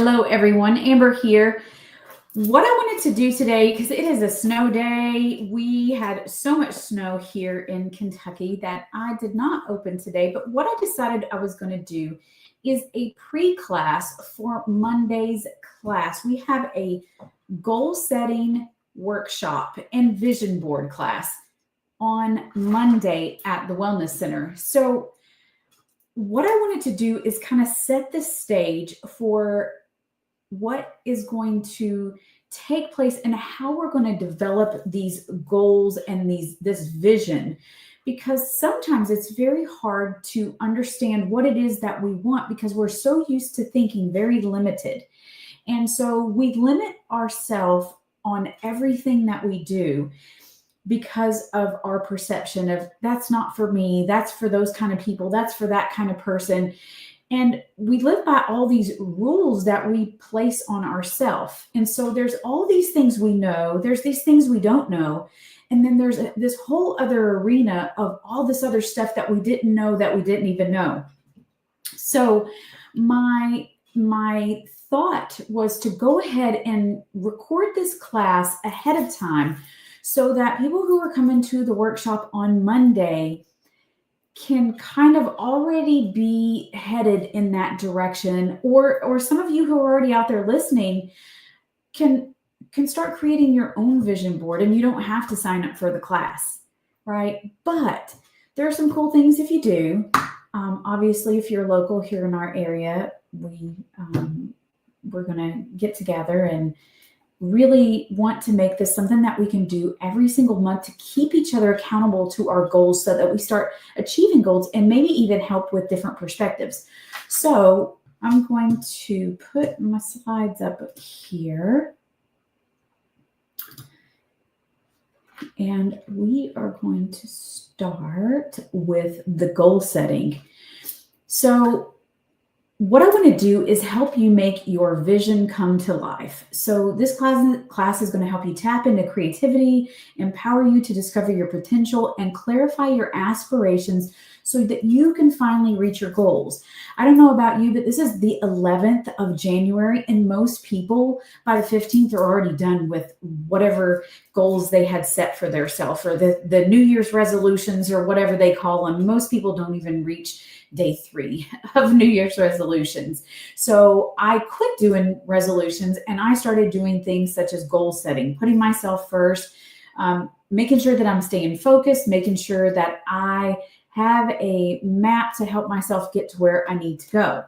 Hello, everyone. Amber here. What I wanted to do today, because it is a snow day, we had so much snow here in Kentucky that I did not open today. But what I decided I was going to do is a pre class for Monday's class. We have a goal setting workshop and vision board class on Monday at the Wellness Center. So, what I wanted to do is kind of set the stage for what is going to take place and how we're going to develop these goals and this vision, because sometimes it's very hard to understand what it is that we want because we're so used to thinking very limited, and so we limit ourselves on everything that we do because of our perception of that's not for me, that's for those kind of people, that's for that kind of person. And we live by all these rules that we place on ourselves. And so there's all these things we know, there's these things we don't know. And then there's this whole other arena of all this other stuff that we didn't know that we didn't even know. So my thought was to go ahead and record this class ahead of time so that people who are coming to the workshop on Monday can kind of already be headed in that direction, or some of you who are already out there listening can start creating your own vision board, and you don't have to sign up for the class, right? But there are some cool things if you do. Obviously, if you're local here in our area, we're going to get together and really want to make this something that we can do every single month to keep each other accountable to our goals so that we start achieving goals and maybe even help with different perspectives. So I'm going to put my slides up here. And we are going to start with the goal setting. So what I want to do is help you make your vision come to life. So this class is going to help you tap into creativity, empower you to discover your potential, and clarify your aspirations so that you can finally reach your goals. I don't know about you, but this is the 11th of January, and most people by the 15th are already done with whatever goals they had set for themselves, or the New Year's resolutions, or whatever they call them. Most people don't even reach day 3 of New Year's resolutions. So I quit doing resolutions and I started doing things such as goal setting, putting myself first, making sure that I'm staying focused, making sure that I have a map to help myself get to where I need to go.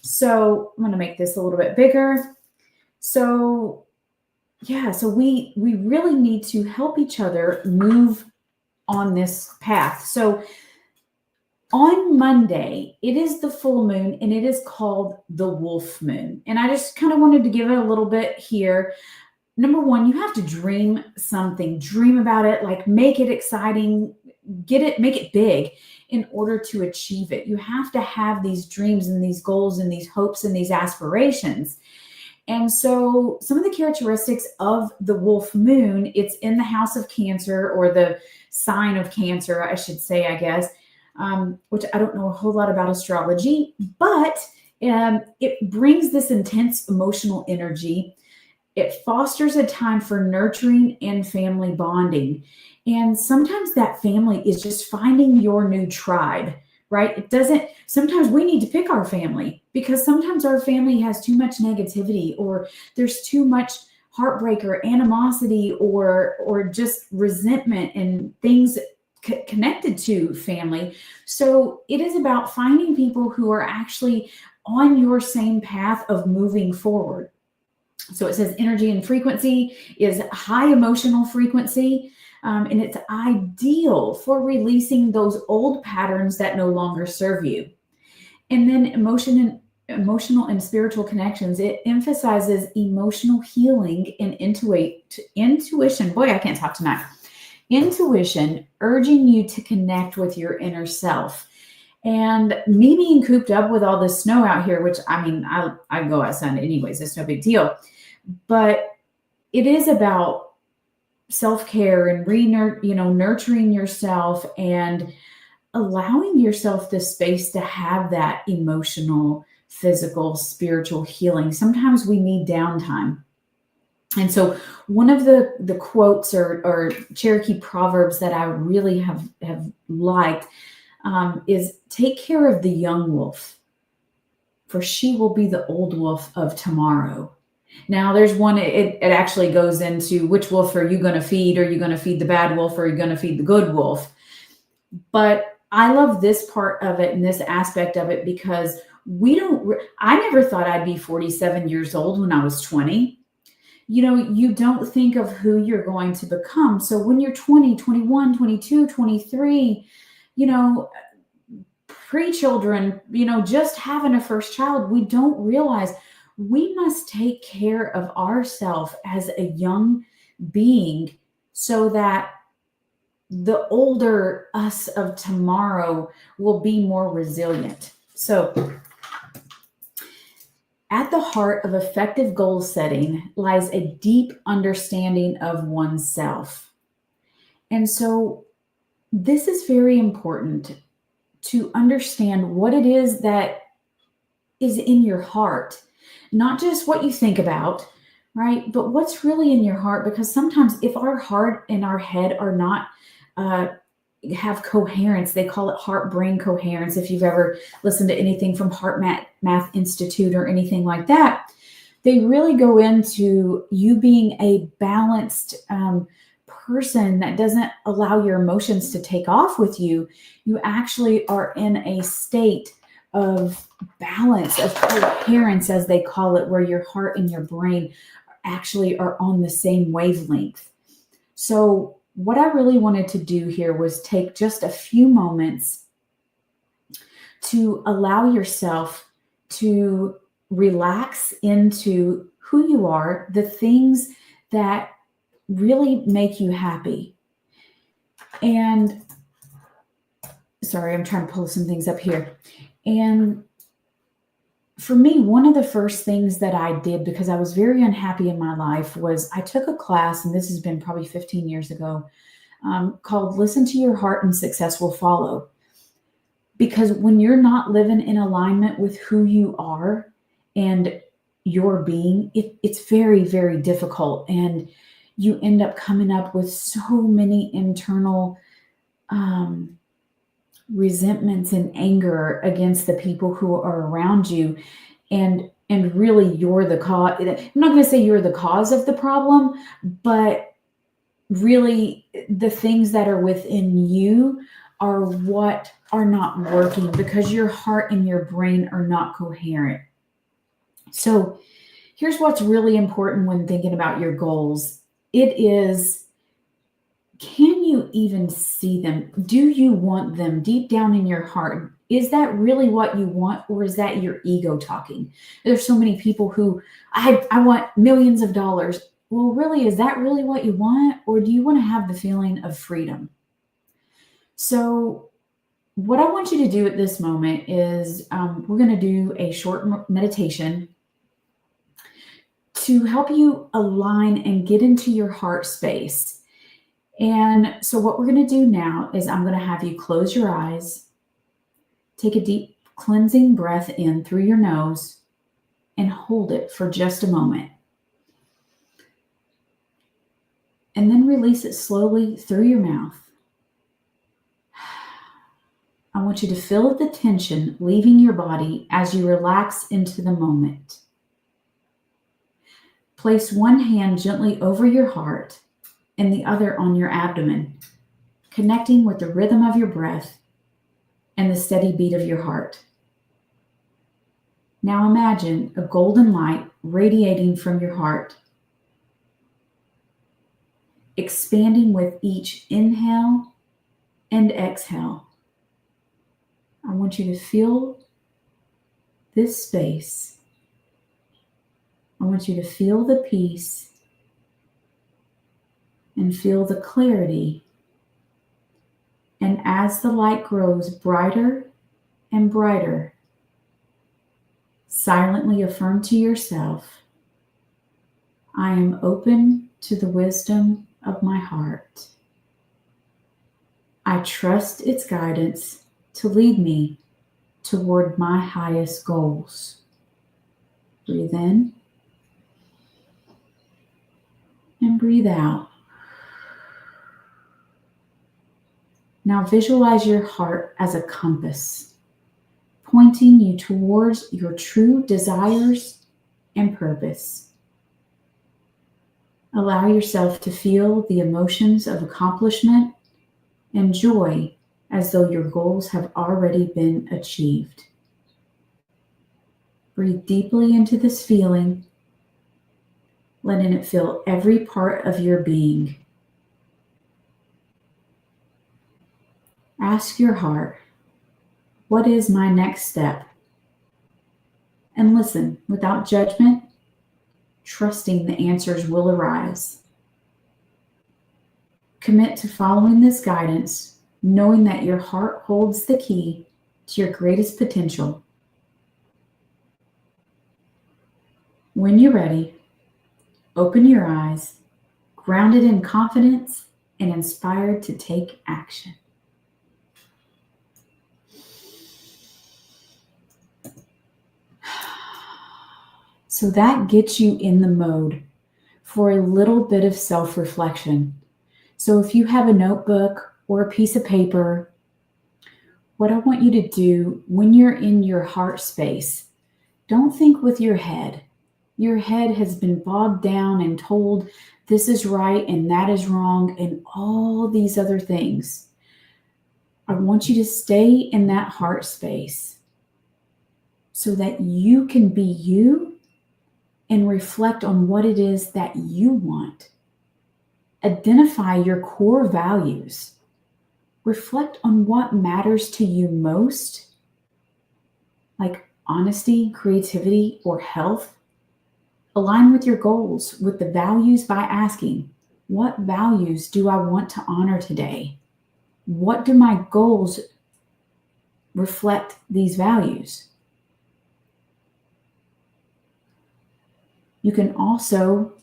So I'm going to make this a little bit bigger. So yeah, so we really need to help each other move on this path. So on Monday, it is the full moon, and it is called the wolf moon. And I just kind of wanted to give it a little bit here. Number one, you have to dream something. Dream about it, like make it exciting, make it big in order to achieve it. You have to have these dreams and these goals and these hopes and these aspirations. And so some of the characteristics of the wolf moon, it's in the house of Cancer, or the sign of Cancer, I should say, I guess. Which I don't know a whole lot about astrology, but it brings this intense emotional energy. It fosters a time for nurturing and family bonding. And sometimes that family is just finding your new tribe, right? Sometimes we need to pick our family, because sometimes our family has too much negativity, or there's too much heartbreak or animosity or just resentment and things connected to family. So it is about finding people who are actually on your same path of moving forward. So it says energy and frequency is high emotional frequency, and it's ideal for releasing those old patterns that no longer serve you. And then emotional and spiritual connections, it emphasizes emotional healing and intuition. Boy, I can't talk tonight. Intuition, urging you to connect with your inner self. And me being cooped up with all this snow out here, which I mean, I go outside anyways, it's no big deal. But it is about self-care and nurturing yourself and allowing yourself the space to have that emotional physical, spiritual healing. Sometimes we need downtime. And so one of the quotes or Cherokee proverbs that I really have liked is take care of the young wolf, for she will be the old wolf of tomorrow. Now, there's one, it actually goes into which wolf are you going to feed? Are you going to feed the bad wolf or are you going to feed the good wolf? But I love this part of it and this aspect of it because I never thought I'd be 47 years old when I was 20. You don't think of who you're going to become. So when you're 20, 21, 22, 23, pre-children, just having a first child, we don't realize we must take care of ourselves as a young being so that the older us of tomorrow will be more resilient. So at the heart of effective goal setting lies a deep understanding of oneself. And so this is very important to understand what it is that is in your heart, not just what you think about, right? But what's really in your heart, because sometimes if our heart and our head are not have coherence, they call it heart-brain coherence. If you've ever listened to anything from Heart Math Institute or anything like that, they really go into you being a balanced person that doesn't allow your emotions to take off with you. You actually are in a state of balance, of coherence, as they call it, where your heart and your brain actually are on the same wavelength. So what I really wanted to do here was take just a few moments to allow yourself to relax into who you are, the things that really make you happy. And sorry, I'm trying to pull some things up here. And for me, one of the first things that I did, because I was very unhappy in my life, was I took a class, and this has been probably 15 years ago, called Listen to Your Heart and Success Will Follow. Because when you're not living in alignment with who you are and your being, it's very, very difficult. And you end up coming up with so many internal resentments and anger against the people who are around you. And really you're the cause. I'm not going to say you're the cause of the problem, but really the things that are within you are what are not working because your heart and your brain are not coherent. So here's what's really important when thinking about your goals. It is, can you even see them? Do you want them deep down in your heart? Is that really what you want, or is that your ego talking? There's so many people who, I want millions of dollars. Well, really, is that really what you want? Or do you want to have the feeling of freedom? So what I want you to do at this moment is we're going to do a short meditation to help you align and get into your heart space. And so what we're going to do now is I'm going to have you close your eyes, take a deep cleansing breath in through your nose, and hold it for just a moment. And then release it slowly through your mouth. I want you to feel the tension leaving your body as you relax into the moment. Place one hand gently over your heart and the other on your abdomen, connecting with the rhythm of your breath and the steady beat of your heart. Now imagine a golden light radiating from your heart, expanding with each inhale and exhale. I want you to feel this space. I want you to feel the peace and feel the clarity. And as the light grows brighter and brighter, silently affirm to yourself, I am open to the wisdom of my heart. I trust its guidance to lead me toward my highest goals. Breathe in and breathe out. Now visualize your heart as a compass, pointing you towards your true desires and purpose. Allow yourself to feel the emotions of accomplishment and joy as though your goals have already been achieved. Breathe deeply into this feeling, letting it fill every part of your being. Ask your heart, what is my next step? And listen without judgment, trusting the answers will arise. Commit to following this guidance, knowing that your heart holds the key to your greatest potential. When you're ready, open your eyes, grounded in confidence and inspired to take action. So that gets you in the mode for a little bit of self-reflection. So if you have a notebook or a piece of paper, what I want you to do when you're in your heart space, don't think with your head. Your head has been bogged down and told this is right and that is wrong and all these other things. I want you to stay in that heart space so that you can be you and reflect on what it is that you want. Identify your core values. Reflect on what matters to you most, like honesty, creativity, or health. Align with your goals, with the values by asking, what values do I want to honor today? What do my goals reflect these values? You can also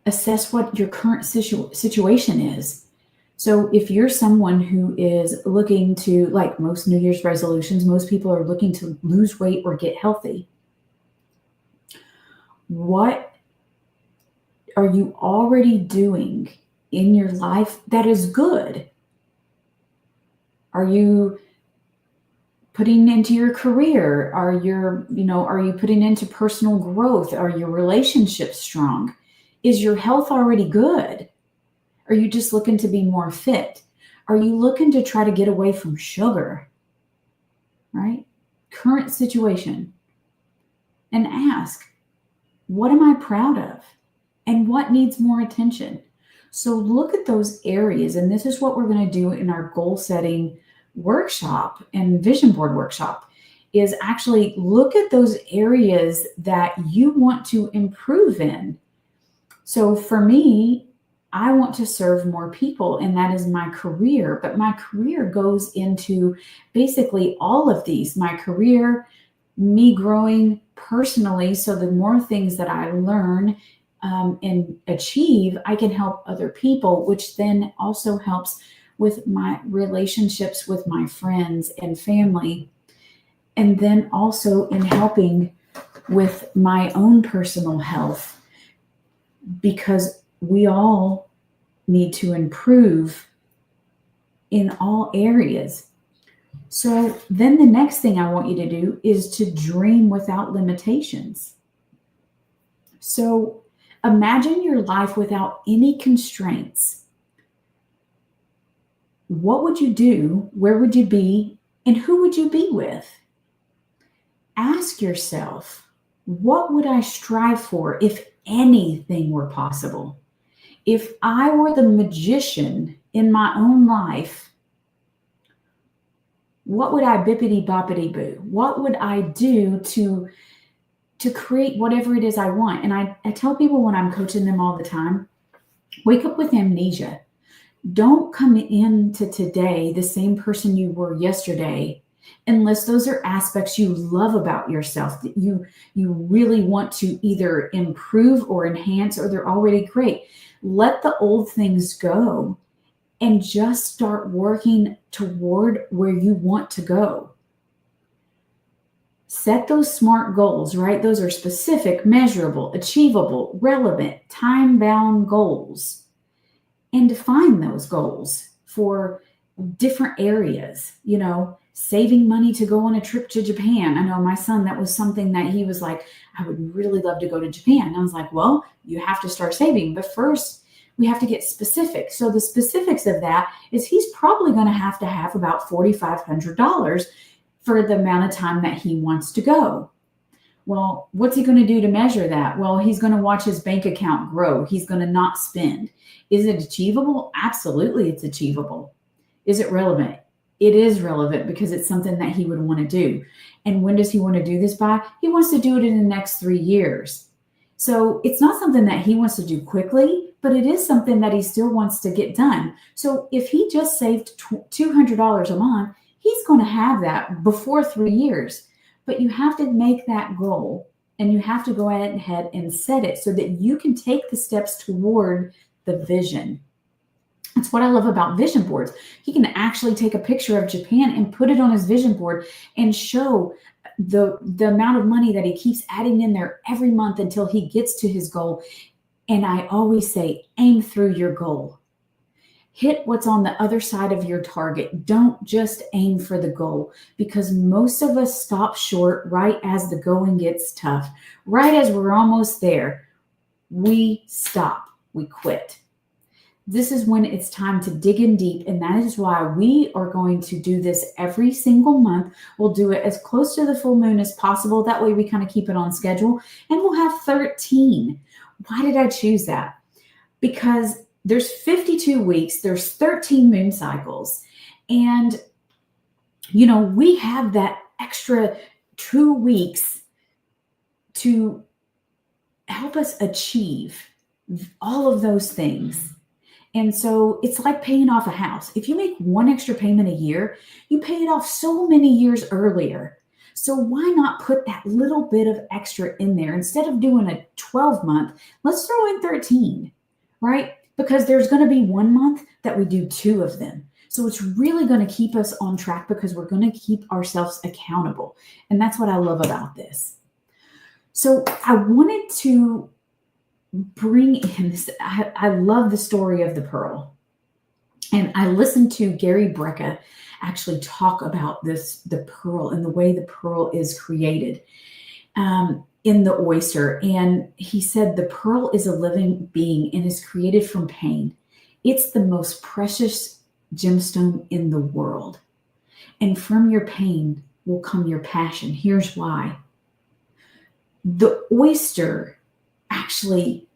assess what your current situation is. So if you're someone who is looking to, like most New Year's resolutions, most people are looking to lose weight or get healthy. What are you already doing in your life that is good? Are you putting into your career? Are you putting into personal growth? Are your relationships strong? Is your health already good? Are you just looking to be more fit? Are you looking to try to get away from sugar? Right? Current situation. And ask, what am I proud of? And what needs more attention? So look at those areas. And this is what we're going to do in our goal setting workshop and vision board workshop, is actually look at those areas that you want to improve in. So for me, I want to serve more people, and that is my career. But my career goes into basically all of these. My career, me growing personally, so the more things that I learn and achieve, I can help other people, which then also helps with my relationships with my friends and family. And then also in helping with my own personal health, because we all need to improve in all areas. So then the next thing I want you to do is to dream without limitations. So imagine your life without any constraints. What would you do? Where would you be? And who would you be with? Ask yourself, what would I strive for if anything were possible? If I were the magician in my own life, what would I bippity boppity boo? What would I do to create whatever it is I want? And I tell people when I'm coaching them all the time, wake up with amnesia. Don't come into today the same person you were yesterday, unless those are aspects you love about yourself that you really want to either improve or enhance, or they're already great. Let the old things go and just start working toward where you want to go. Set those SMART goals, right? Those are specific, measurable, achievable, relevant, time-bound goals. And define those goals for different areas, saving money to go on a trip to Japan. I know my son, that was something that he was like, I would really love to go to Japan. And I was like, well, you have to start saving, but first we have to get specific. So the specifics of that is he's probably going to have about $4,500 for the amount of time that he wants to go. Well, what's he going to do to measure that? Well, he's going to watch his bank account grow. He's going to not spend. Is it achievable? Absolutely, it's achievable. Is it relevant? It is relevant because it's something that he would want to do. And when does he want to do this by? He wants to do it in the next 3 years. So it's not something that he wants to do quickly, but it is something that he still wants to get done. So if he just saved $200 a month, he's going to have that before 3 years. But you have to make that goal, and you have to go ahead and set it so that you can take the steps toward the vision. That's what I love about vision boards. He can actually take a picture of Japan and put it on his vision board and show the amount of money that he keeps adding in there every month until he gets to his goal. And I always say, aim through your goal. Hit what's on the other side of your target. Don't just aim for the goal, because most of us stop short right as the going gets tough. Right as we're almost there, we stop, we quit. This is when it's time to dig in deep, and that is why we are going to do this every single month. We'll do it as close to the full moon as possible. That way we kind of keep it on schedule, and we'll have 13. Why did I choose that? Because there's 52 weeks, there's 13 moon cycles, and we have that extra 2 weeks to help us achieve all of those things. And so it's like paying off a house. If you make one extra payment a year, you pay it off so many years earlier. So why not put that little bit of extra in there? Instead of doing a 12-month, let's throw in 13, right? Because there's going to be 1 month that we do 2 of them. So it's really going to keep us on track because we're going to keep ourselves accountable. And that's what I love about this. So I wanted to bring in this. I love the story of the pearl. And I listened to Gary Brecka actually talk about the pearl and the way the pearl is created in the oyster. And he said the pearl is a living being and is created from pain. It's the most precious gemstone in the world. And from your pain will come your passion. Here's why. The oyster actually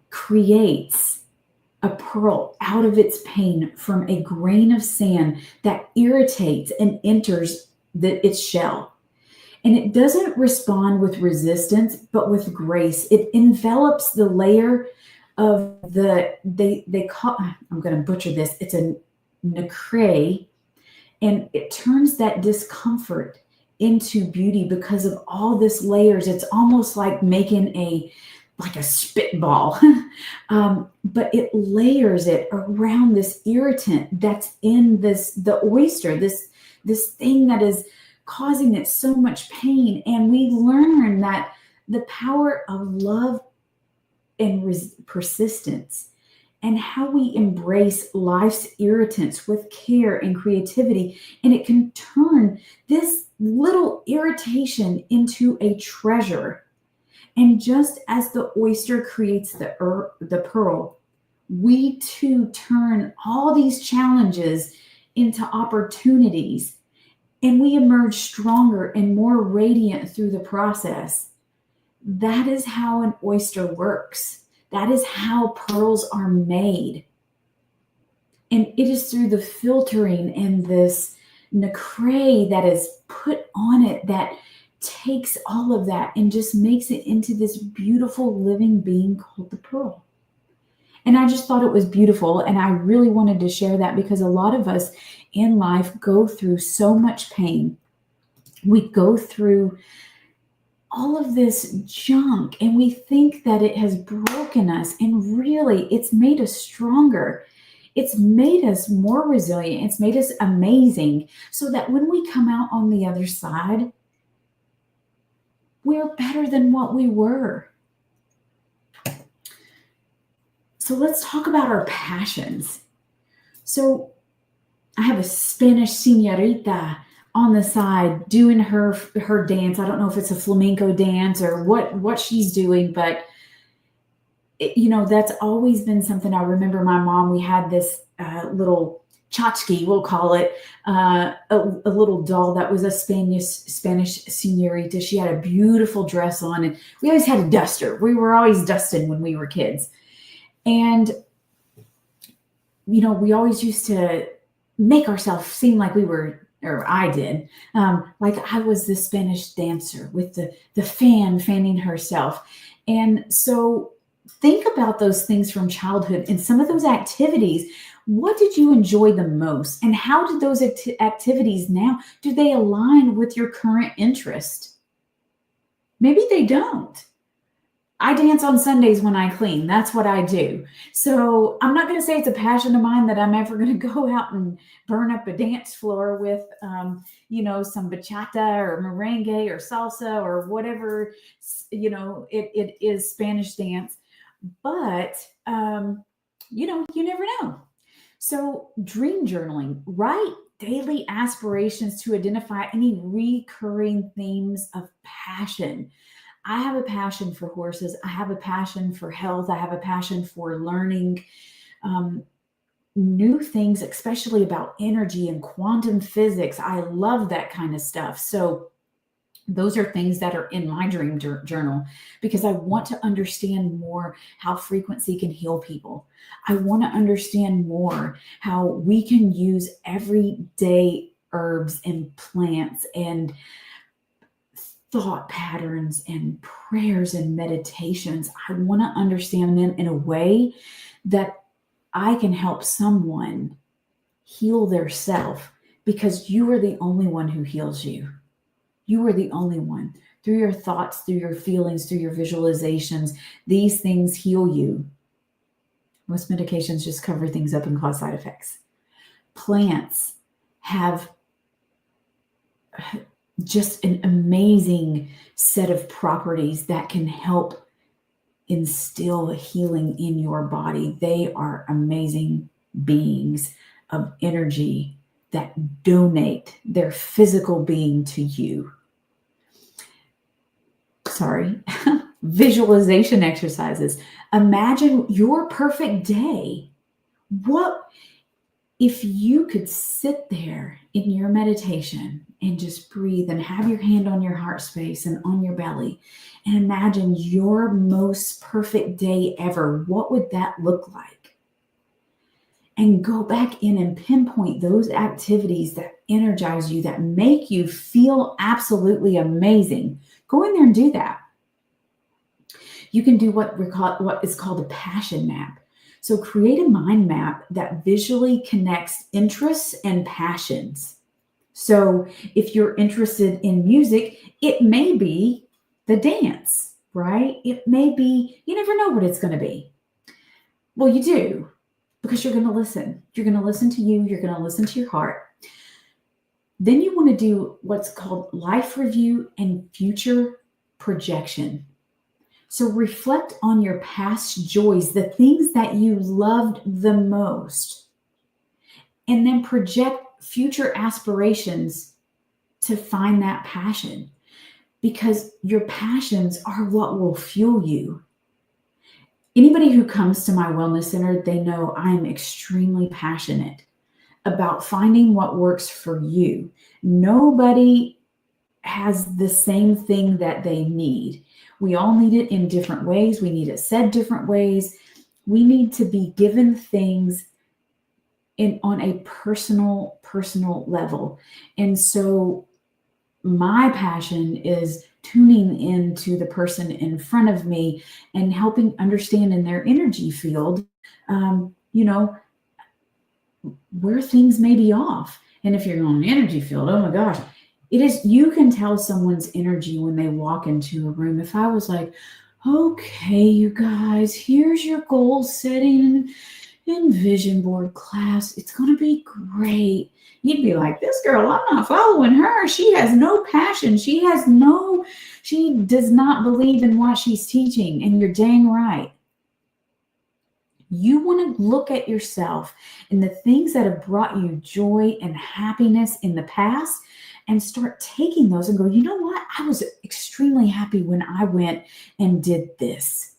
creates a pearl out of its pain from a grain of sand that irritates and enters its shell. And it doesn't respond with resistance, but with grace. It envelops the layer of they call, I'm going to butcher this, it's a nacre, and it turns that discomfort into beauty because of all this layers. It's almost like making a spitball, but it layers it around this irritant that's in the oyster, this thing that is causing it so much pain. And we learn that the power of love and persistence, and how we embrace life's irritants with care and creativity, and it can turn this little irritation into a treasure. And just as the oyster creates the pearl, we too turn all these challenges into opportunities, and we emerge stronger and more radiant through the process. That is how an oyster works. That is how pearls are made. And it is through the filtering and this nacre that is put on it that takes all of that and just makes it into this beautiful living being called the pearl. And I just thought it was beautiful. And I really wanted to share that because a lot of us in life go through so much pain. We go through all of this junk and we think that it has broken us. And really, it's made us stronger. It's made us more resilient. It's made us amazing so that when we come out on the other side, We're better than what we were. So let's talk about our passions. So I have a Spanish señorita on the side doing her dance. I don't know if it's a flamenco dance or what she's doing, but that's always been something. I remember my mom, we had this little tchotchke, we'll call it, a little doll that was a Spanish señorita. She had a beautiful dress on, and we always had a duster. We were always dusting when we were kids. And, we always used to make ourselves seem like we were, or I did, like I was the Spanish dancer with the fanning herself. And so think about those things from childhood and some of those activities. What did you enjoy the most? And how did those activities now, do they align with your current interest? Maybe they don't. I dance on Sundays when I clean. That's what I do. So I'm not going to say it's a passion of mine that I'm ever going to go out and burn up a dance floor with, some bachata or merengue or salsa or whatever, it is Spanish dance. But, you never know. So dream journaling, write daily aspirations to identify any recurring themes of passion. I have a passion for horses. I have a passion for health. I have a passion for learning new things, especially about energy and quantum physics. I love that kind of stuff. So those are things that are in my dream journal because I want to understand more how frequency can heal people. I want to understand more how we can use everyday herbs and plants and thought patterns and prayers and meditations. I want to understand them in a way that I can help someone heal their self, because you are the only one who heals you. You are the only one. Through your thoughts, through your feelings, through your visualizations, these things heal you. Most medications just cover things up and cause side effects. Plants have just an amazing set of properties that can help instill healing in your body. They are amazing beings of energy that donate their physical being to you. Visualization exercises. Imagine your perfect day. What if you could sit there in your meditation and just breathe and have your hand on your heart space and on your belly and imagine your most perfect day ever? What would that look like? And go back in and pinpoint those activities that energize you, that make you feel absolutely amazing. Go in there and do that. You can do what is called a passion map. So create a mind map that visually connects interests and passions. So if you're interested in music, it may be the dance, right? It may be, you never know what it's going to be. Well, you do, because you're going to listen. You're going to listen to you. You're going to listen to your heart. Then you want to do what's called life review and future projection. So reflect on your past joys, the things that you loved the most, and then project future aspirations to find that passion, because your passions are what will fuel you. Anybody who comes to my wellness center, they know I'm extremely passionate about finding what works for you. Nobody has the same thing that they need. We all need it in different ways. We need it said different ways. We need to be given things on a personal level. And so my passion is tuning into the person in front of me and helping understand in their energy field, where things may be off. And if you're on an energy field, oh my gosh, you can tell someone's energy when they walk into a room. If I was like, okay, you guys, here's your goal setting and vision board class. It's going to be great. You'd be like, this girl, I'm not following her. She has no passion. She has no She does not believe in what she's teaching, and you're dang right. You want to look at yourself and the things that have brought you joy and happiness in the past and start taking those and go, you know what? I was extremely happy when I went and did this.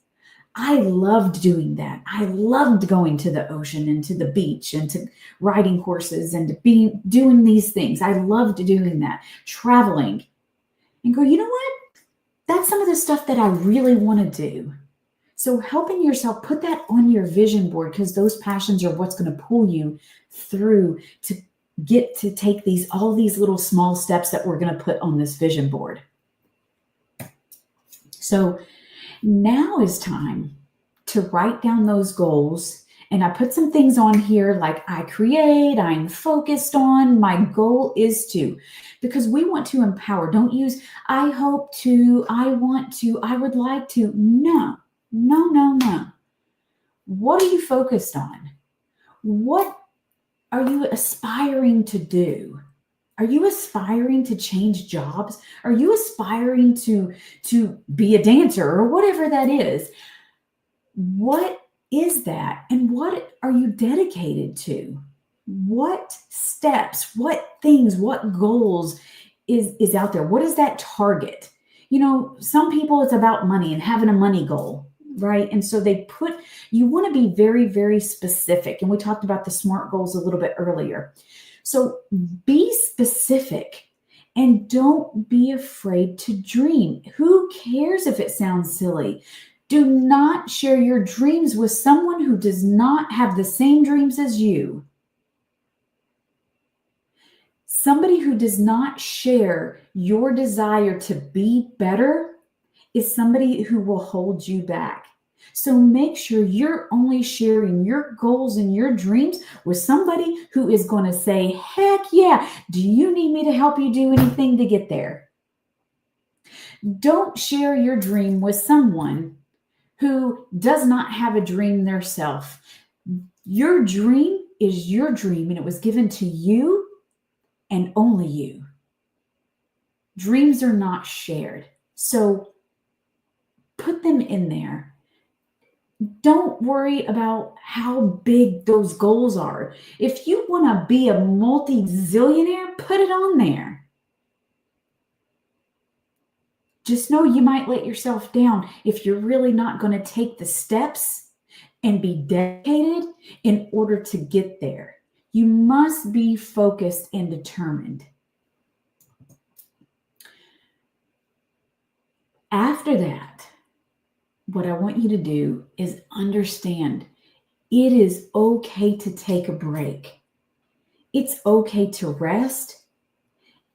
I loved doing that. I loved going to the ocean and to the beach and to riding horses and to doing these things. I loved doing that, traveling, and go, you know what? That's some of the stuff that I really want to do. So helping yourself put that on your vision board, because those passions are what's going to pull you through to get to take all these little small steps that we're going to put on this vision board. So now is time to write down those goals. And I put some things on here like I create, I'm focused on, my goal is to, because we want to empower. Don't use I hope to, I want to, I would like to. No. What are you focused on? What are you aspiring to do? Are you aspiring to change jobs? Are you aspiring to be a dancer or whatever that is? What is that? And what are you dedicated to? What steps, what things, what goals is out there? What is that target? You know, some people it's about money and having a money goal, right? And so you want to be very, very specific. And we talked about the SMART goals a little bit earlier. So be specific and don't be afraid to dream. Who cares if it sounds silly? Do not share your dreams with someone who does not have the same dreams as you. Somebody who does not share your desire to be better is somebody who will hold you back. So make sure you're only sharing your goals and your dreams with somebody who is going to say, heck yeah, do you need me to help you do anything to get there? Don't share your dream with someone who does not have a dream themselves. Your dream is your dream, and it was given to you and only you. Dreams are not shared. So put them in there. Don't worry about how big those goals are. If you want to be a multi-zillionaire, put it on there. Just know you might let yourself down if you're really not going to take the steps and be dedicated in order to get there. You must be focused and determined. After that, what I want you to do is understand it is okay to take a break. It's okay to rest,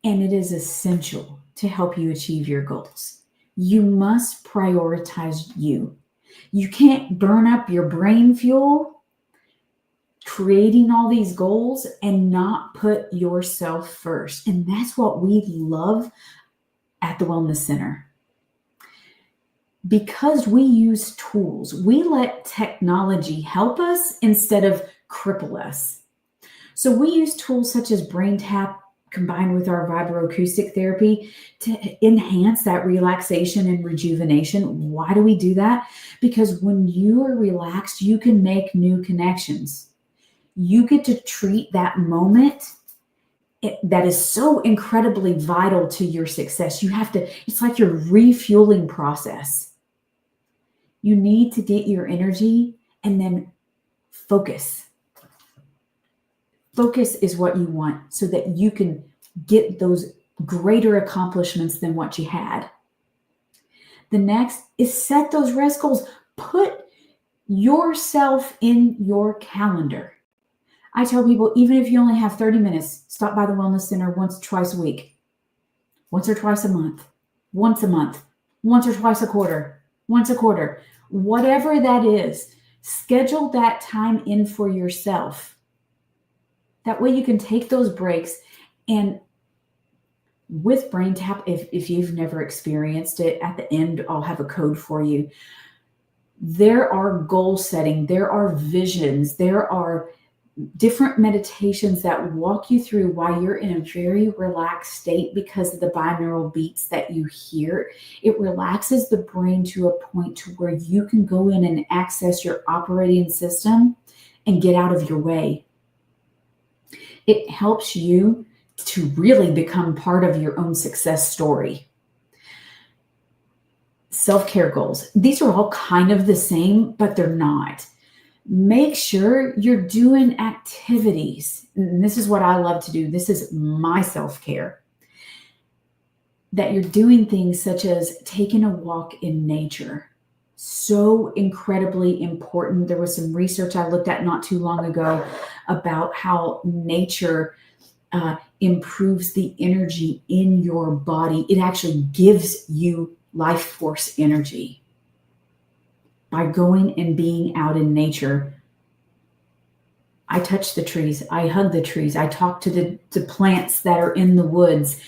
and it is essential to help you achieve your goals. You must prioritize you. You can't burn up your brain fuel creating all these goals and not put yourself first. And that's what we love at the Wellness Center. Because we use tools, we let technology help us instead of cripple us. So we use tools such as BrainTap combined with our vibroacoustic therapy to enhance that relaxation and rejuvenation. Why do we do that? Because when you are relaxed, you can make new connections. You get to treat that moment that is so incredibly vital to your success. It's like your refueling process. You need to get your energy and then focus. Focus is what you want so that you can get those greater accomplishments than what you had. The next is set those rest goals. Put yourself in your calendar. I tell people, even if you only have 30 minutes, stop by the Wellness Center once or twice a week, once or twice a month, once or twice a quarter, once a quarter, whatever that is, schedule that time in for yourself. That way you can take those breaks. And with BrainTap, if you've never experienced it, at the end, I'll have a code for you. There are goal setting, there are visions, there are different meditations that walk you through why you're in a very relaxed state because of the binaural beats that you hear. It relaxes the brain to a point to where you can go in and access your operating system and get out of your way. It helps you to really become part of your own success story. Self-care goals. These are all kind of the same, but they're not. Make sure you're doing activities. And this is what I love to do. This is my self-care. That you're doing things such as taking a walk in nature. So incredibly important. There was some research I looked at not too long ago about how nature improves the energy in your body. It actually gives you life force energy. By going and being out in nature, I touch the trees, I hug the trees, I talk to the plants that are in the woods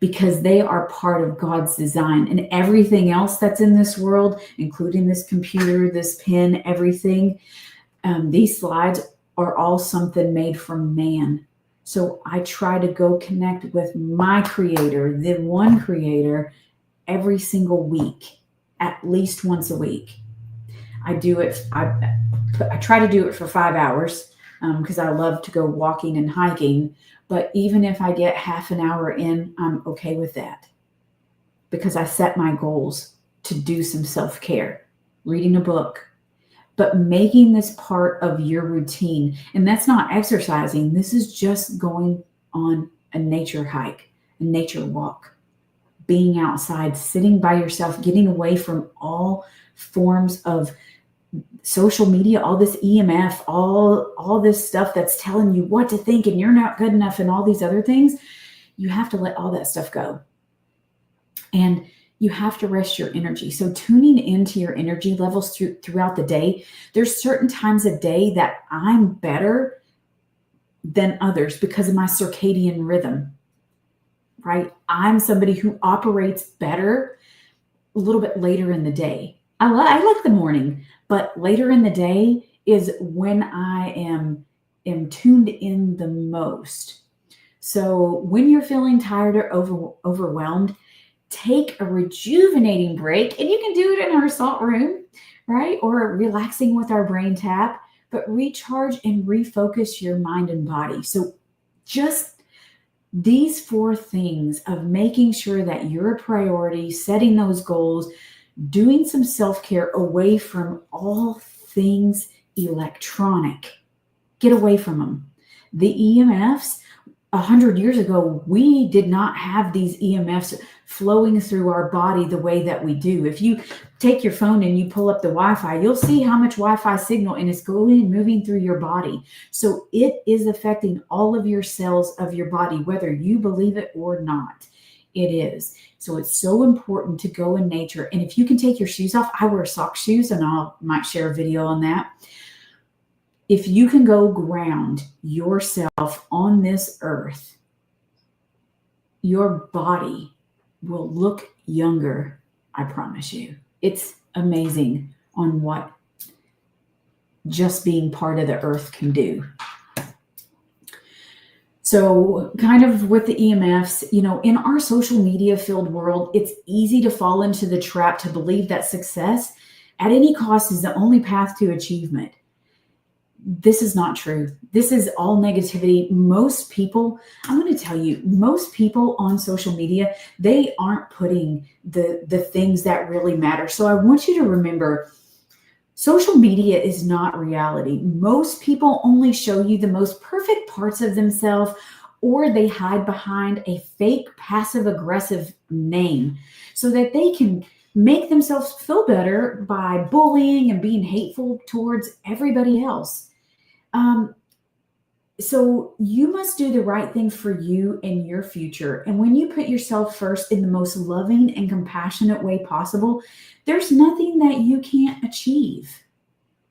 because they are part of God's design. And everything else that's in this world, including this computer, this pen, everything, these slides are all something made from man. So I try to go connect with my creator, the one creator, every single week, at least once a week. I do it. I try to do it for 5 hours because I love to go walking and hiking. But even if I get half an hour in, I'm okay with that because I set my goals to do some self-care, reading a book, but making this part of your routine. And that's not exercising. This is just going on a nature hike, a nature walk, being outside, sitting by yourself, getting away from all forms of social media, all this EMF, all this stuff that's telling you what to think and you're not good enough and all these other things. You have to let all that stuff go. And you have to rest your energy. So tuning into your energy levels throughout the day, there's certain times of day that I'm better than others because of my circadian rhythm, right? I'm somebody who operates better a little bit later in the day. I like the morning, but later in the day is when I am tuned in the most. So when you're feeling tired or overwhelmed, take a rejuvenating break. And you can do it in our salt room, right? Or relaxing with our brain tap, but recharge and refocus your mind and body. So just these 4 things of making sure that you're a priority, setting those goals, doing some self-care away from all things electronic. Get away from them. The EMFs, 100 years ago, we did not have these EMFs flowing through our body the way that we do. If you take your phone and you pull up the Wi-Fi, you'll see how much Wi-Fi signal and it's going and moving through your body. So it is affecting all of your cells of your body, whether you believe it or not. It is. So it's so important to go in nature. And if you can take your shoes off, I wear sock shoes and I might share a video on that. If you can go ground yourself on this earth, your body will look younger. I promise you. It's amazing on what just being part of the earth can do. So kind of with the EMFs, in our social media filled world, it's easy to fall into the trap to believe that success at any cost is the only path to achievement. This is not true. This is all negativity. Most people, I'm going to tell you, most people on social media, they aren't putting the things that really matter. So I want you to remember, social media is not reality. Most people only show you the most perfect parts of themselves, or they hide behind a fake passive-aggressive name so that they can make themselves feel better by bullying and being hateful towards everybody else. So you must do the right thing for you and your future. And when you put yourself first in the most loving and compassionate way possible, there's nothing that you can't achieve.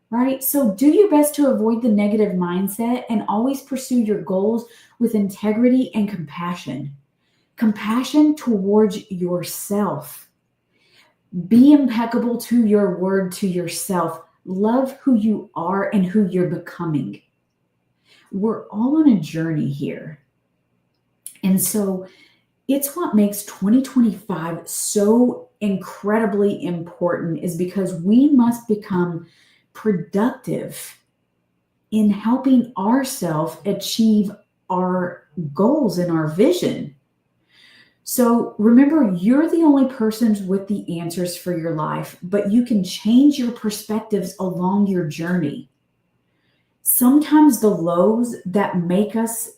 Right? So do your best to avoid the negative mindset and always pursue your goals with integrity and compassion. Compassion towards yourself. Be impeccable to your word to yourself. Love who you are and who you're becoming. We're all on a journey here. And so it's what makes 2025 so incredibly important, is because we must become productive in helping ourselves achieve our goals and our vision. So remember, you're the only person with the answers for your life, but you can change your perspectives along your journey. Sometimes the lows that make us,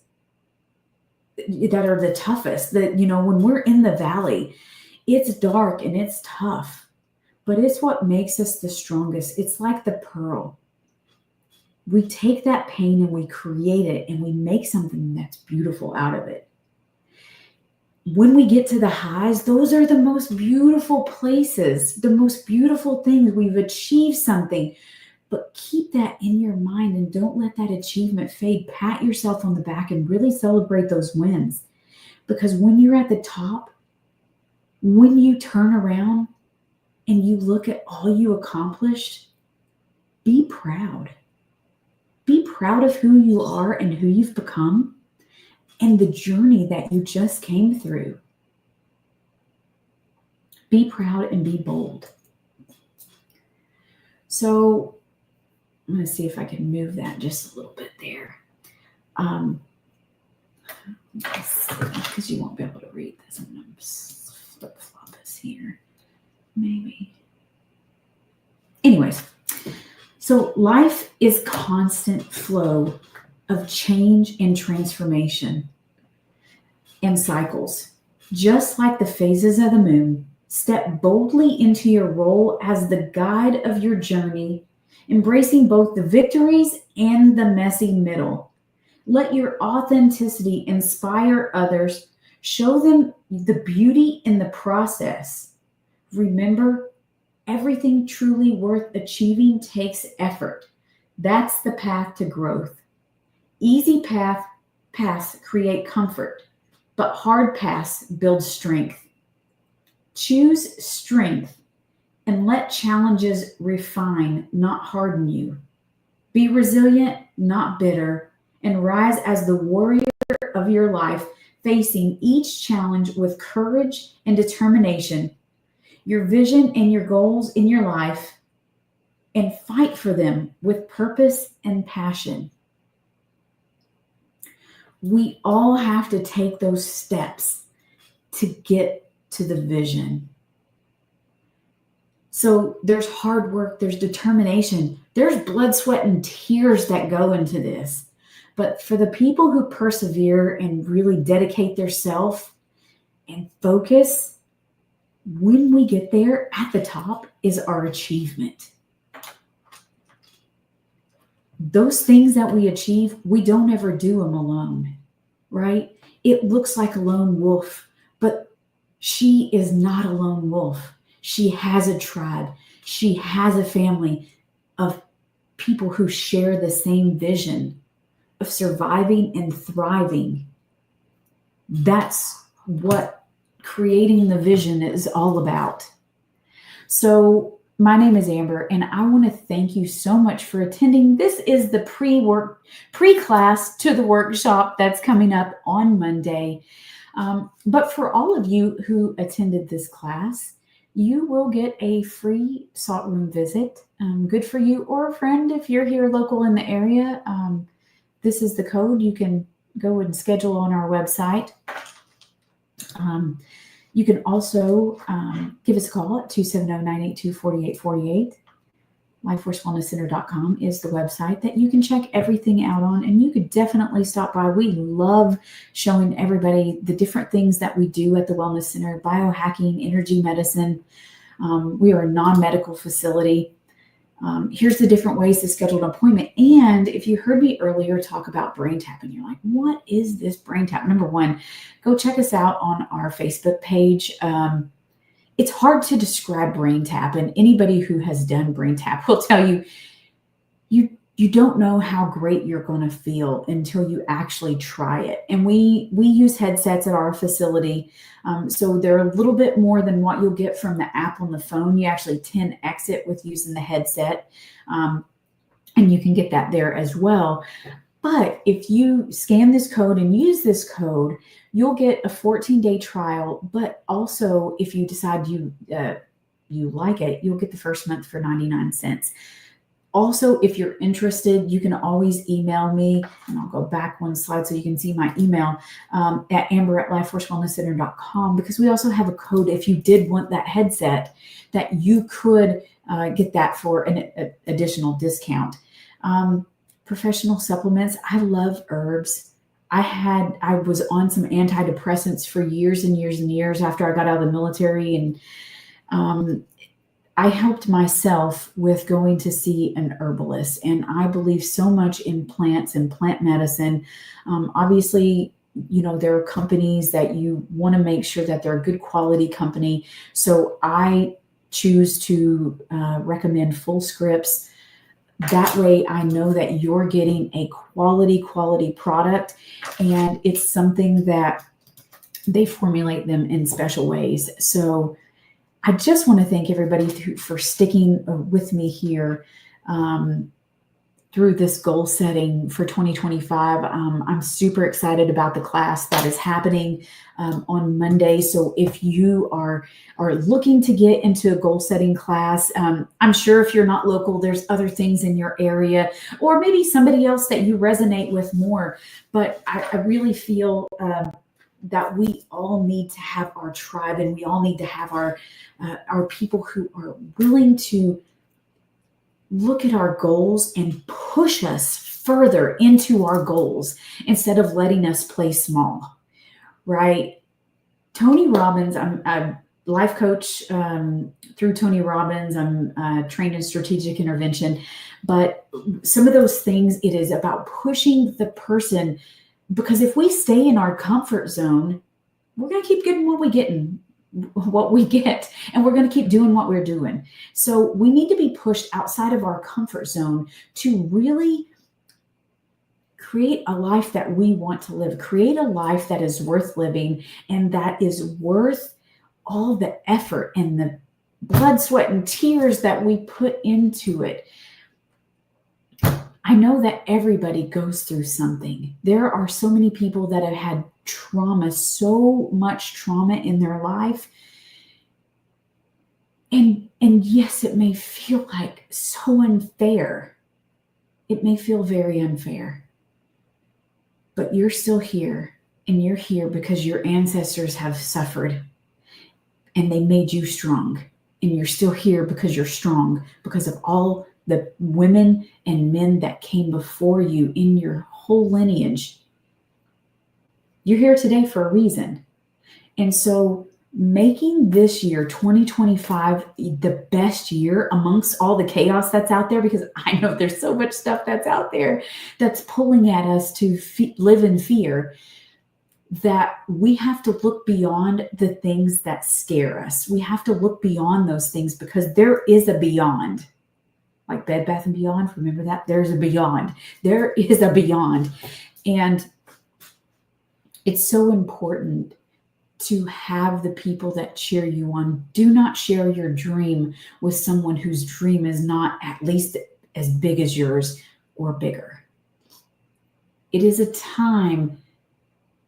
that are the toughest, that, when we're in the valley, it's dark and it's tough, but it's what makes us the strongest. It's like the pearl. We take that pain and we create it and we make something that's beautiful out of it. When we get to the highs, those are the most beautiful places, the most beautiful things. We've achieved something, but keep that in your mind and don't let that achievement fade. Pat yourself on the back and really celebrate those wins. Because when you're at the top, when you turn around and you look at all you accomplished, be proud. Be proud of who you are and who you've become and the journey that you just came through. Be proud and be bold. So I'm going to see if I can move that just a little bit there. Because you won't be able to read this. I'm going to flip-flop this here. Maybe. Anyways, so life is constant flow of change and transformation and cycles. Just like the phases of the moon, step boldly into your role as the guide of your journey, embracing both the victories and the messy middle. Let your authenticity inspire others. Show them the beauty in the process. Remember, everything truly worth achieving takes effort. That's the path to growth. Easy paths create comfort, but hard paths build strength. Choose strength and let challenges refine, not harden you. Be resilient, not bitter, and rise as the warrior of your life, facing each challenge with courage and determination. Your vision and your goals in your life, and fight for them with purpose and passion. We all have to take those steps to get to the vision. So there's hard work, there's determination, there's blood, sweat, and tears that go into this. But for the people who persevere and really dedicate themselves and focus, when we get there, at the top is our achievement. Those things that we achieve, we don't ever do them alone, right? It looks like a lone wolf, but she is not a lone wolf. She has a tribe. She has a family of people who share the same vision of surviving and thriving. That's what creating the vision is all about. So my name is Amber, and I want to thank you so much for attending. This is the pre-class to the workshop that's coming up on Monday. But for all of you who attended this class, you will get a free salt room visit. Good for you or a friend if you're here local in the area. This is the code. You can go and schedule on our website. You can also give us a call at 270-982-4848. LifeForceWellnessCenter.com is the website that you can check everything out on, and you could definitely stop by. We love showing everybody the different things that we do at the Wellness Center: biohacking, energy medicine. We are a non-medical facility. Here's the different ways to schedule an appointment. And if you heard me earlier talk about brain tap and you're like, what is this brain tap? Number one, go check us out on our Facebook page. It's hard to describe brain tap, and anybody who has done brain tap will tell you, you don't know how great you're going to feel until you actually try it. And we use headsets at our facility. So they're a little bit more than what you'll get from the app on the phone. You actually 10x it with using the headset. And you can get that there as well. But if you scan this code and use this code, you'll get a 14-day trial. But also, if you decide you like it, you'll get the first month for 99 cents. Also, if you're interested, you can always email me, and I'll go back one slide so you can see my email at amber@lifeforcewellnesscenter.com, because we also have a code if you did want that headset that you could get that for an additional discount. Professional supplements. I love herbs. I was on some antidepressants for years and years and years after I got out of the military, and I helped myself with going to see an herbalist, and I believe so much in plants and plant medicine. Obviously, there are companies that you want to make sure that they're a good quality company. So I choose to recommend Fullscripts. That way I know that you're getting a quality product, and it's something that they formulate them in special ways. So I just want to thank everybody for sticking with me here through this goal setting for 2025. I'm super excited about the class that is happening on Monday. So if you are looking to get into a goal setting class, I'm sure if you're not local, there's other things in your area, or maybe somebody else that you resonate with more. But I really feel that we all need to have our tribe, and we all need to have our people who are willing to look at our goals and push us further into our goals instead of letting us play small, right? Tony Robbins, I'm a life coach through Tony Robbins. I'm trained in strategic intervention, but some of those things, it is about pushing the person. Because if we stay in our comfort zone, we're going to keep getting what we get, and we're going to keep doing what we're doing. So we need to be pushed outside of our comfort zone to really create a life that we want to live, create a life that is worth living, and that is worth all the effort and the blood, sweat, and tears that we put into it. I know that everybody goes through something. There are so many people that have had trauma, so much trauma in their life. And yes, it may feel like so unfair. It may feel very unfair. But you're still here, and you're here because your ancestors have suffered and they made you strong. And you're still here because you're strong, because of all the women and men that came before you in your whole lineage. You're here today for a reason. And so making this year, 2025, the best year amongst all the chaos that's out there, because I know there's so much stuff that's out there that's pulling at us to live in fear, that we have to look beyond the things that scare us. We have to look beyond those things, because there is a beyond. Like Bed Bath & Beyond, remember that? There's a beyond. There is a beyond. And it's so important to have the people that cheer you on. Do not share your dream with someone whose dream is not at least as big as yours or bigger. It is a time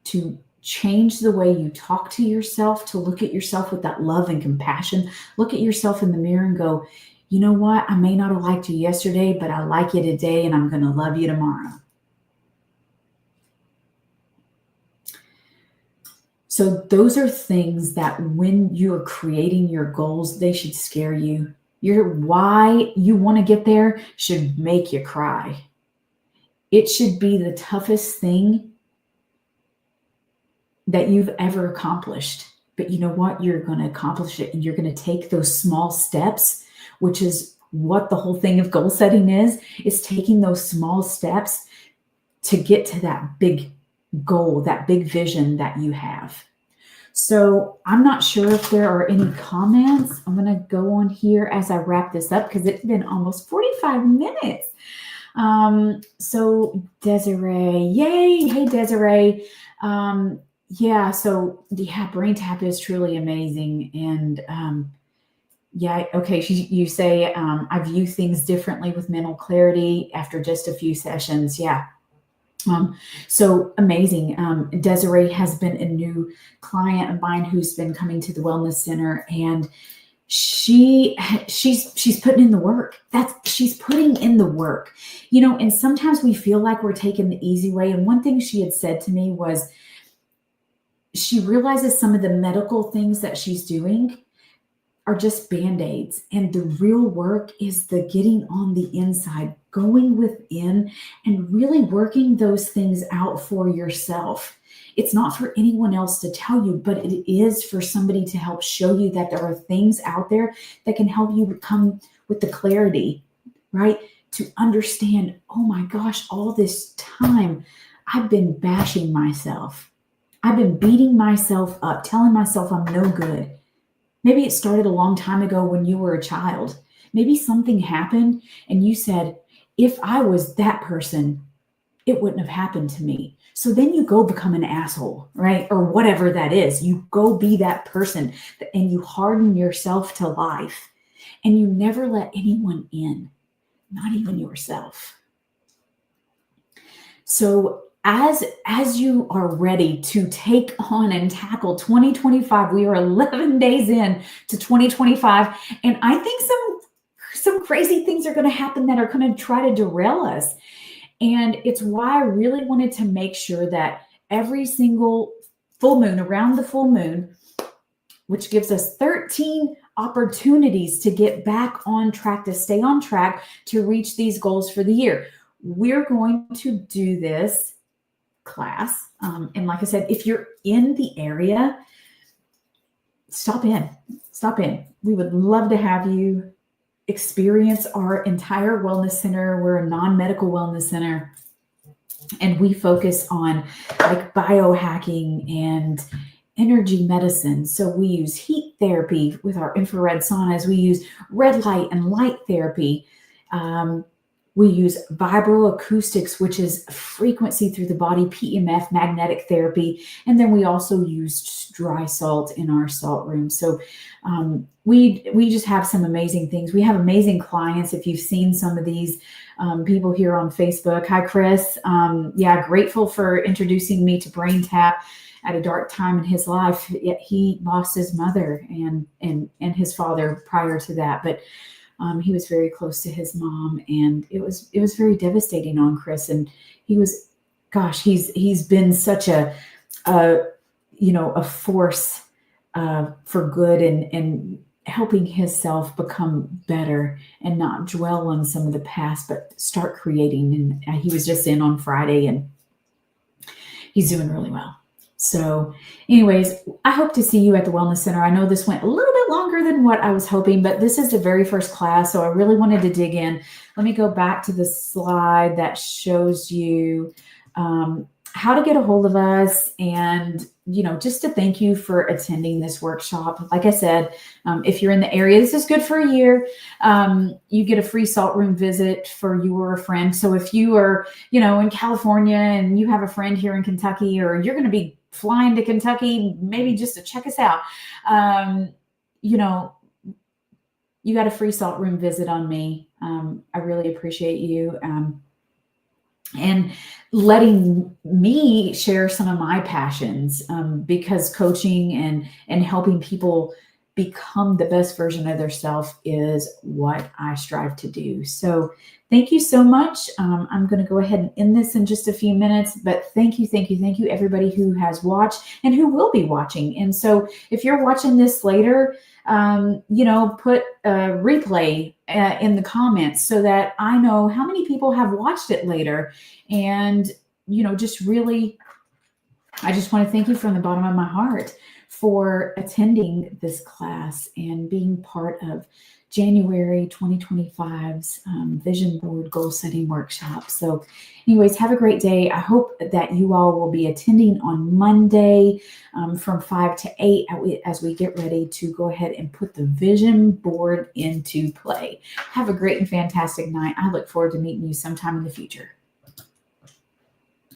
to change the way you talk to yourself, to look at yourself with that love and compassion. Look at yourself in the mirror and go, you know what? I may not have liked you yesterday, but I like you today, and I'm going to love you tomorrow. So those are things that when you're creating your goals, they should scare you. Your why you want to get there should make you cry. It should be the toughest thing that you've ever accomplished. But you know what? You're going to accomplish it, and you're going to take those small steps, which is what the whole thing of goal setting is taking those small steps to get to that big goal, that big vision that you have. So I'm not sure if there are any comments. I'm going to go on here as I wrap this up, because it's been almost 45 minutes. So Desiree, yay. Hey, Desiree. Brain Tap is truly amazing. And, okay. You say, I view things differently with mental clarity after just a few sessions. Yeah. So amazing. Desiree has been a new client of mine who's been coming to the wellness center, and she's putting in the work. She's putting in the work, and sometimes we feel like we're taking the easy way. And one thing she had said to me was she realizes some of the medical things that she's doing are just band-aids, and the real work is the getting on the inside, going within and really working those things out for yourself. It's not for anyone else to tell you, but it is for somebody to help show you that there are things out there that can help you come with the clarity, right? To understand, oh my gosh, all this time I've been bashing myself. I've been beating myself up, telling myself I'm no good. Maybe it started a long time ago when you were a child. Maybe something happened and you said, if I was that person, it wouldn't have happened to me. So then you go become an asshole, right? Or whatever that is. You go be that person and you harden yourself to life and you never let anyone in, not even yourself. So as you are ready to take on and tackle 2025, we are 11 days in to 2025, and I think some crazy things are going to happen that are going to try to derail us. And it's why I really wanted to make sure that every single full moon, around the full moon, which gives us 13 opportunities to get back on track, to stay on track, to reach these goals for the year. We're going to do this class. And like I said, if you're in the area, stop in. We would love to have you experience our entire wellness center. We're a non-medical wellness center, and we focus on like biohacking and energy medicine. So we use heat therapy with our infrared saunas. We use red light and light therapy. We use vibroacoustics, which is frequency through the body, PEMF, magnetic therapy. And then we also use dry salt in our salt room. So we just have some amazing things. We have amazing clients. If you've seen some of these people here on Facebook. Hi, Chris. Grateful for introducing me to Brain Tap at a dark time in his life. He lost his mother and his father prior to that. But he was very close to his mom, and it was very devastating on Chris. And he's been such a force for good and helping himself become better and not dwell on some of the past, but start creating. And he was just in on Friday, and he's doing really well. So anyways, I hope to see you at the Wellness Center. I know this went a little bit longer than what I was hoping, but this is the very first class, so I really wanted to dig in. Let me go back to the slide that shows you how to get a hold of us, and just to thank you for attending this workshop. Like I said, if you're in the area, this is good for a year. You get a free salt room visit for you or a friend. So if you are in California and you have a friend here in Kentucky, or you're going to be flying to Kentucky maybe just to check us out, you got a free salt room visit on me. I really appreciate you and letting me share some of my passions, because coaching and helping people become the best version of themselves is what I strive to do. So thank you so much. I'm going to go ahead and end this in just a few minutes, but thank you everybody who has watched and who will be watching. And so if you're watching this later, put a replay in the comments so that I know how many people have watched it later. And, I just want to thank you from the bottom of my heart for attending this class and being part of January 2025's Vision Board Goal Setting Workshop. So anyways, have a great day. I hope that you all will be attending on Monday from 5 to 8 as we get ready to go ahead and put the vision board into play. Have a great and fantastic night. I look forward to meeting you sometime in the future.